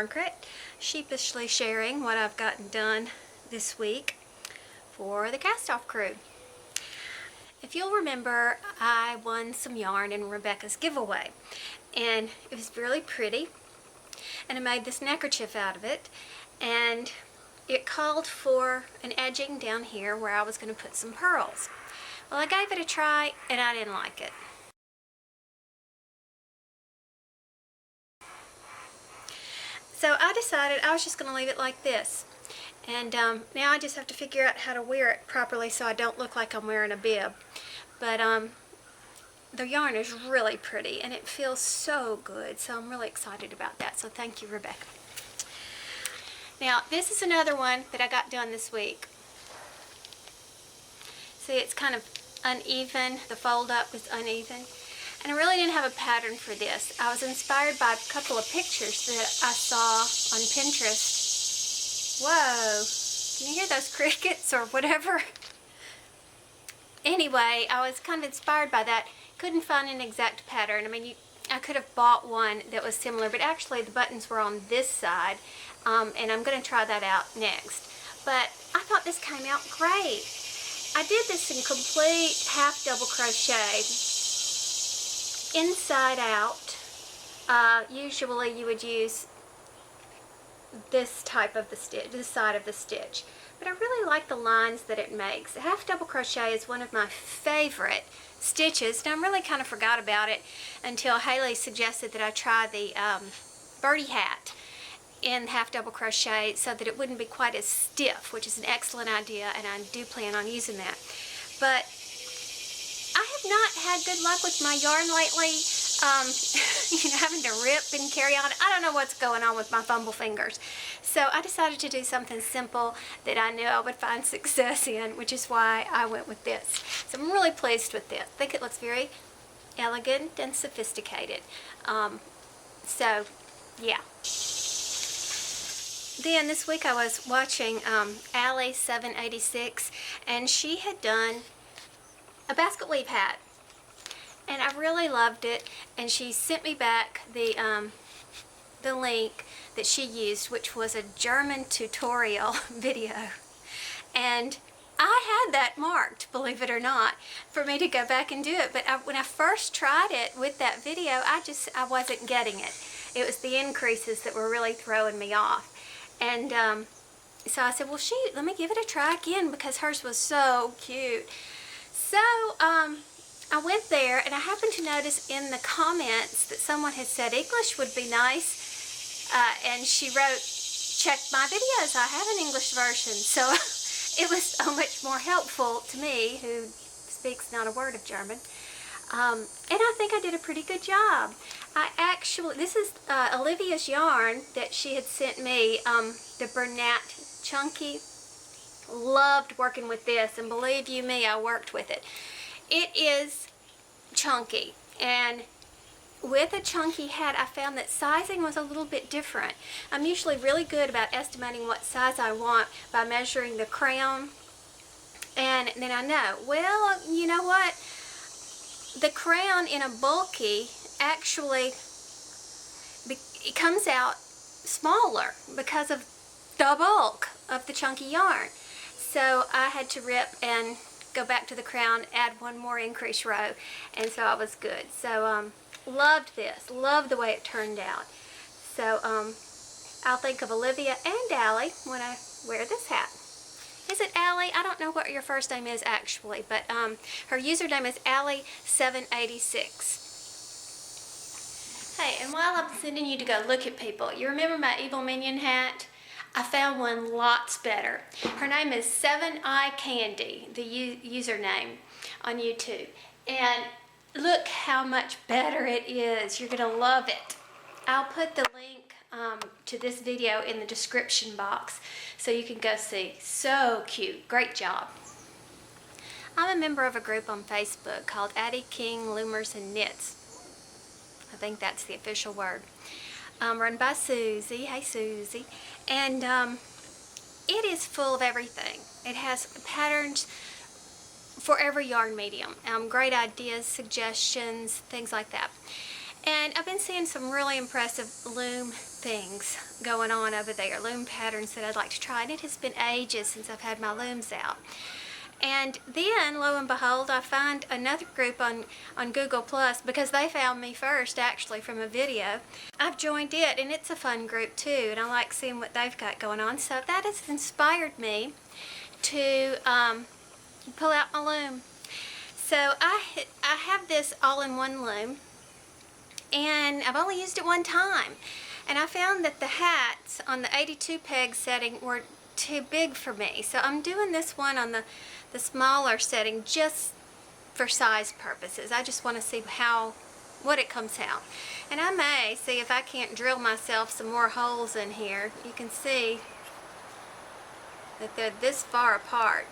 Margaret, sheepishly sharing what I've gotten done this week for the cast-off crew. If you'll remember, I won some yarn in Rebecca's giveaway, and it was really pretty, and I made this neckerchief out of it, and it called for an edging down here where I was going to put some pearls. Well, I gave it a try, and I didn't like it. So I decided I was just going to leave it like this. And now I just have to figure out how to wear it properly so I don't look like I'm wearing a bib. But the yarn is really pretty and it feels so good. So I'm really excited about that. So thank you, Rebecca. Now this is another one that I got done this week. See, it's kind of uneven. The fold up is uneven. And I really didn't have a pattern for this. I was inspired by a couple of pictures that I saw on Pinterest. Whoa, can you hear those crickets or whatever? Anyway, I was kind of inspired by that. Couldn't find an exact pattern. I mean, I could have bought one that was similar, but actually the buttons were on this side, and I'm going to try that out next. But I thought this came out great. I did this in complete half double crochet. Inside out. Usually you would use this type of the stitch, this side of the stitch, but I really like the lines that it makes. Half double crochet is one of my favorite stitches, and I really kind of forgot about it until Haley suggested that I try the birdie hat in half double crochet so that it wouldn't be quite as stiff, which is an excellent idea, and I do plan on using that. But I have not had good luck with my yarn lately, having to rip and carry on. I don't know what's going on with my fumble fingers. So I decided to do something simple that I knew I would find success in, which is why I went with this. So I'm really pleased with this. I think it looks very elegant and sophisticated. So, yeah. Then this week I was watching Allie 786, and she had done a basket weave hat, and I really loved it, and she sent me back the link that she used, which was a German tutorial video, and I had that marked, believe it or not, for me to go back and do it. But when I first tried it with that video, I wasn't getting it. It was the increases that were really throwing me off, and so I said, well shoot, let me give it a try again, because hers was so cute. So, I went there, and I happened to notice in the comments that someone had said English would be nice, and she wrote, check my videos, I have an English version. So, it was so much more helpful to me, who speaks not a word of German, and I think I did a pretty good job. This is Olivia's yarn that she had sent me, the Bernat Chunky. Loved working with this, and believe you me, I worked with it. It is chunky, and with a chunky hat I found that sizing was a little bit different. I'm usually really good about estimating what size I want by measuring the crown, and then I know, well, you know what, the crown in a bulky actually it comes out smaller because of the bulk of the chunky yarn. So I had to rip and go back to the crown, add one more increase row, and so I was good. So loved this, loved the way it turned out. So I'll think of Olivia and Allie when I wear this hat. Is it Allie? I don't know what your first name is actually, but her username is Allie 786. Hey, and while I'm sending you to go look at people, you remember my Evil Minion hat? I found one lots better. Her name is 7i Candy, the username on YouTube. And look how much better it is. You're going to love it. I'll put the link to this video in the description box so you can go see. So cute. Great job. I'm a member of a group on Facebook called Addie King Loomers and Knits. I think that's the official word. Run by Susie. Hey Susie. And it is full of everything. It has patterns for every yarn medium. Great ideas, suggestions, things like that. And I've been seeing some really impressive loom things going on over there, loom patterns that I'd like to try, and it has been ages since I've had my looms out. And then, lo and behold, I find another group on Google Plus, because they found me first, actually, from a video. I've joined it, and it's a fun group, too, and I like seeing what they've got going on. So that has inspired me to pull out my loom. So I have this all-in-one loom, and I've only used it one time. And I found that the hats on the 82 peg setting were too big for me. So I'm doing this one on the smaller setting just for size purposes. I just want to see what it comes out. And I may see if I can't drill myself some more holes in here. You can see that they're this far apart.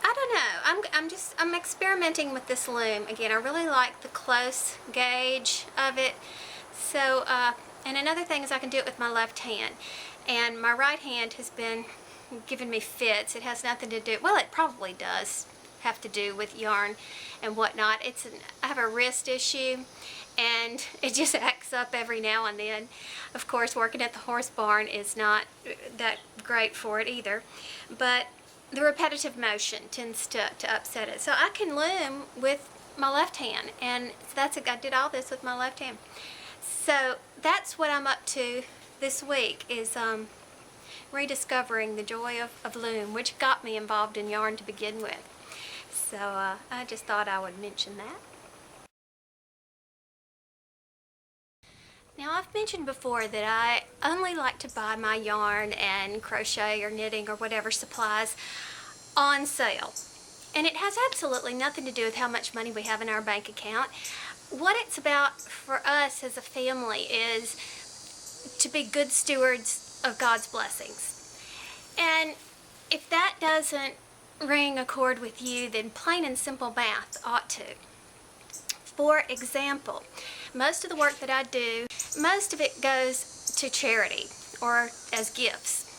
I don't know. I'm experimenting with this loom. Again, I really like the close gauge of it. So, and another thing is I can do it with my left hand. And my right hand has been giving me fits. It has nothing to do, well, it probably does have to do with yarn and whatnot. I have a wrist issue, and it just acts up every now and then. Of course, working at the horse barn is not that great for it either. But the repetitive motion tends to upset it. So I can loom with my left hand, and I did all this with my left hand. So that's what I'm up to this week, is rediscovering the joy of loom, which got me involved in yarn to begin with. So I just thought I would mention that. Now, I've mentioned before that I only like to buy my yarn and crochet or knitting or whatever supplies on sale. And it has absolutely nothing to do with how much money we have in our bank account. What it's about for us as a family is to be good stewards of God's blessings. And if that doesn't ring a chord with you, then plain and simple math ought to. For example, most of the work that I do, most of it goes to charity or as gifts.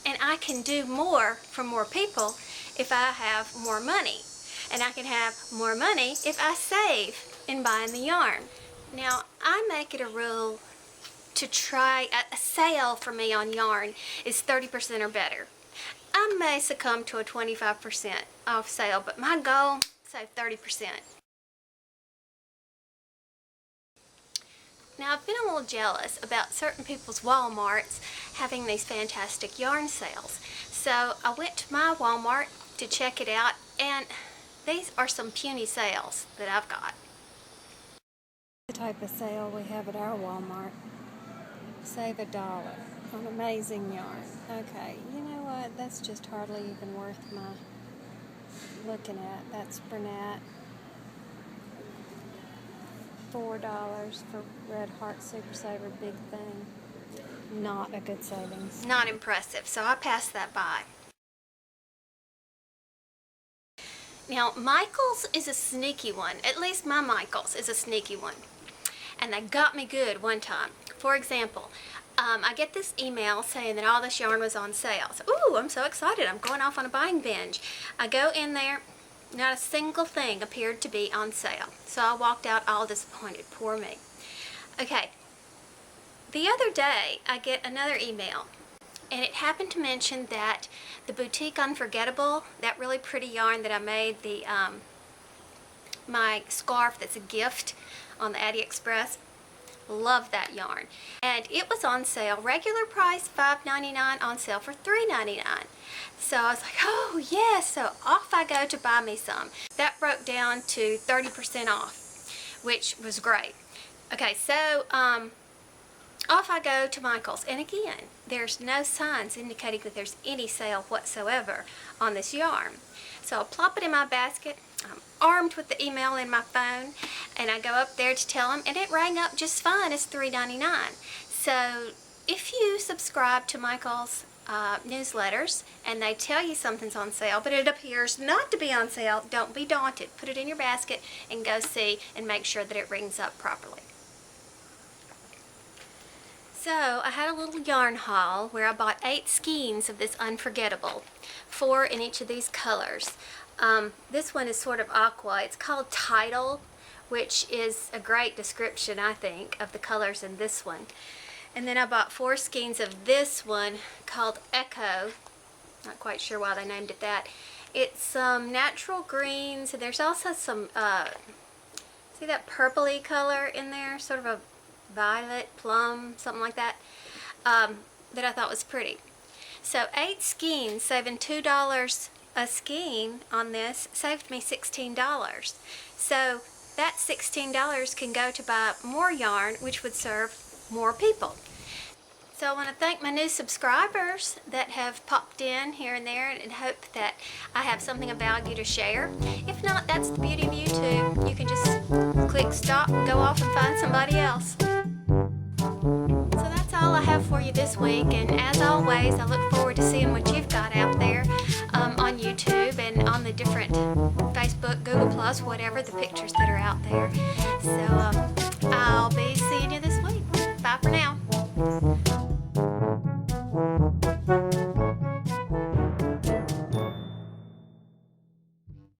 And I can do more for more people if I have more money. And I can have more money if I save in buying the yarn. Now, I make it a rule to try, a sale for me on yarn is 30% or better. I may succumb to a 25% off sale, but my goal, save 30%. Now, I've been a little jealous about certain people's Walmarts having these fantastic yarn sales. So I went to my Walmart to check it out, and these are some puny sales that I've got. The type of sale we have at our Walmart. Save $1 on amazing yarn. Okay, you know what? That's just hardly even worth my looking at. That's Bernat. $4 for Red Heart Super Saver Big Thing. Not a good savings. Not impressive, so I passed that by. Now, Michael's is a sneaky one. At least my Michael's is a sneaky one. And they got me good one time. For example, I get this email saying that all this yarn was on sale. So, ooh, I'm so excited. I'm going off on a buying binge. I go in there. Not a single thing appeared to be on sale. So I walked out all disappointed. Poor me. Okay. The other day, I get another email. And it happened to mention that the Boutique Unforgettable, that really pretty yarn that I made, my scarf that's a gift on the AliExpress, love that yarn. And it was on sale, regular price $5.99, on sale for $3.99. So I was like, oh yes, so off I go to buy me some. That broke down to 30% off, which was great. Okay, so off I go to Michael's, and again, there's no signs indicating that there's any sale whatsoever on this yarn. So I'll plop it in my basket. I'm armed with the email in my phone, and I go up there to tell them, and it rang up just fine as $3.99. So if you subscribe to Michael's newsletters and they tell you something's on sale, but it appears not to be on sale, don't be daunted. Put it in your basket and go see and make sure that it rings up properly. So I had a little yarn haul where I bought 8 skeins of this Unforgettable, 4 in each of these colors. This one is sort of aqua. It's called Tidal, which is a great description, I think, of the colors in this one. And then I bought 4 skeins of this one called Echo. Not quite sure why they named it that. It's some natural greens, and there's also some, see that purpley color in there? Sort of a violet, plum, something like that, that I thought was pretty. So 8 skeins, saving $2 a skein on this, saved me $16. So that $16 can go to buy more yarn, which would serve more people. So I want to thank my new subscribers that have popped in here and there, and hope that I have something of value to share. If not, that's the beauty of YouTube. You can just click stop and go off and find somebody else. So that's all I have for you this week, and as always, I look forward to seeing what you've got out there on YouTube and on the different Facebook, Google+, whatever, the pictures that are out there. So I'll be seeing you this week. Bye for now.